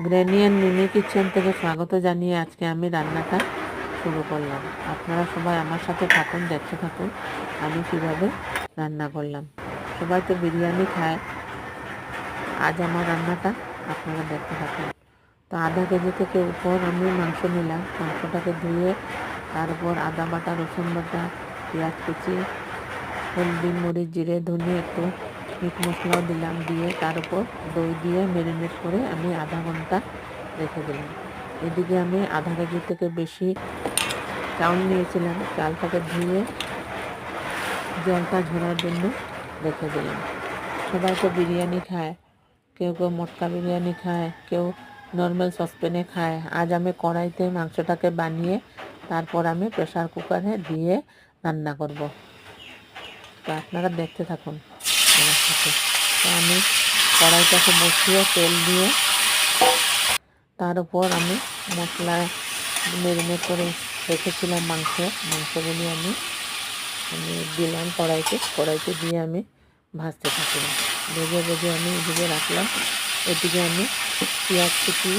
Granny and Mimi kitchen থেকে স্বাগত জানিয়ে আজকে আমি রান্নাটা শুরু করলাম। আপনারা সবাই আমার সাথে থাকুন, দেখতে থাকুন আমি কীভাবে রান্না করলাম। সবাই তো বিরিয়ানি খায়, আজ আমার রান্নাটা আপনারা দেখতে থাকুন। তো আধা কেজি থেকে উপর আমি মাংস নিলাম। মাংসটাকে ধুয়ে তার উপর আদা বাটা, রসুন বাটা, পেঁয়াজ কুচি, হলদি, মরিচ, জিরে, ধনে, একটু মিট মশলাও দিলাম। দিয়ে তার উপর দই দিয়ে ম্যারিনেট করে আমি আধা ঘন্টা রেখে দিলাম। এদিকে আমি আধা কেজি থেকে বেশি চাউল নিয়েছিলাম। চালটাকে ধুয়ে জলটা ঝরার জন্য রেখে দিলাম। সবাই তো বিরিয়ানি খায়, কেউ কেউ মটকা বিরিয়ানি খায়, কেউ নর্মাল সসপ্যানে খায়। আজ আমি কড়াইতে মাংসটাকে বানিয়ে তারপর আমি প্রেসার কুকারে দিয়ে রান্না করব। তো আপনারা দেখতে থাকুন আমার সাথে। তো আমি কড়াইটাকে বসিয়ে তেল দিয়ে তার উপর আমি মশলা ম্যারিনেট করে রেখেছিলাম মাংসগুলি আমি দিলাম কড়াইতে দিয়ে আমি ভাজতে থাকলাম। ভেজে আমি এদিকে রাখলাম। এদিকে আমি পেঁয়াজ কুচি,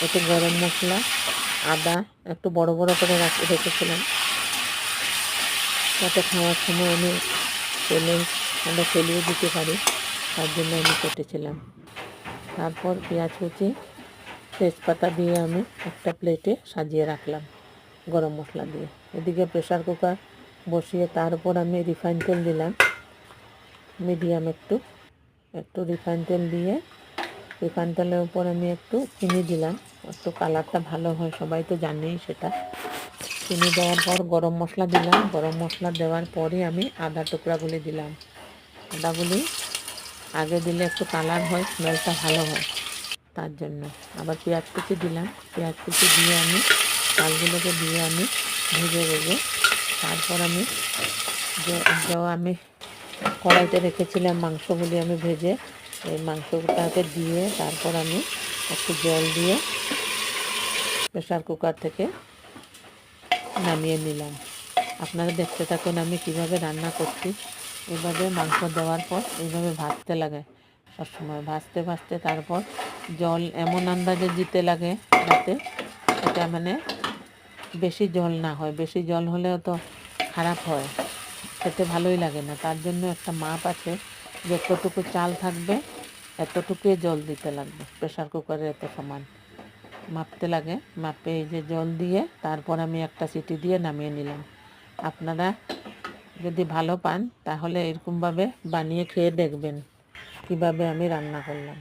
একটু গরম মশলা, আদা একটু বড় বড় করে রেখেছিলাম, যাতে খাওয়ার সময় আমি আমরা ফেলিয়ে দিতে পারি, তার জন্য আমি কেটেছিলাম। তারপর পেঁয়াজ কুচি, তেজপাতা দিয়ে আমি একটা প্লেটে সাজিয়ে রাখলাম গরম মশলা দিয়ে। এদিকে প্রেসার কুকার বসিয়ে তার উপর আমি রিফাইন তেল দিলাম, মিডিয়াম একটু রিফাইন তেল দিয়ে রিফাইন তেলের উপর আমি একটু চিনি দিলাম, একটু কালারটা ভালো হয়, সবাই তো জানেই সেটা। চিনি দেওয়ার পর গরম মশলা দিলাম। গরম মশলা দেওয়ার পরই আমি আদা টুকরাগুলি দিলাম। আদাগুলি আগে দিলে একটু কালার হয়, স্মেলটা ভালো হয়, তার জন্য। আবার পেঁয়াজ কুচি দিলাম। পেঁয়াজ কুচি দিয়ে আমি চালগুলোকে দিয়ে আমি ভেজে তারপর আমি আমি কড়াইতে রেখেছিলাম মাংসগুলি আমি ভেজে, এই মাংসটাকে দিয়ে তারপর আমি একটু জল দিয়ে প্রেসার কুকার থেকে নামিয়ে নিলাম। আপনারা দেখতে থাকুন আমি কিভাবে রান্না করছি। এভাবে মাংস দেওয়ার পর এইভাবে ভাজতে লাগে সবসময়, ভাজতে তারপর জল এমন আন্দাজে দিতে লাগে যাতে এটা বেশি জল না হয়। বেশি জল হলেও তো খারাপ হয়, খেতে ভালোই লাগে না। তার জন্য একটা মাপ আছে, যতটুকু চাল থাকবে এতটুকুই জল দিতে লাগবে। প্রেসার কুকারে এত সমান মাপতে লাগে। মাপে এই যে জল দিয়ে তারপর আমি একটা সিটি দিয়ে নামিয়ে নিলাম। আপনারা যদি ভালো পান তাহলে এরকমভাবে বানিয়ে খেয়ে দেখবেন কিভাবে আমি রান্না করলাম।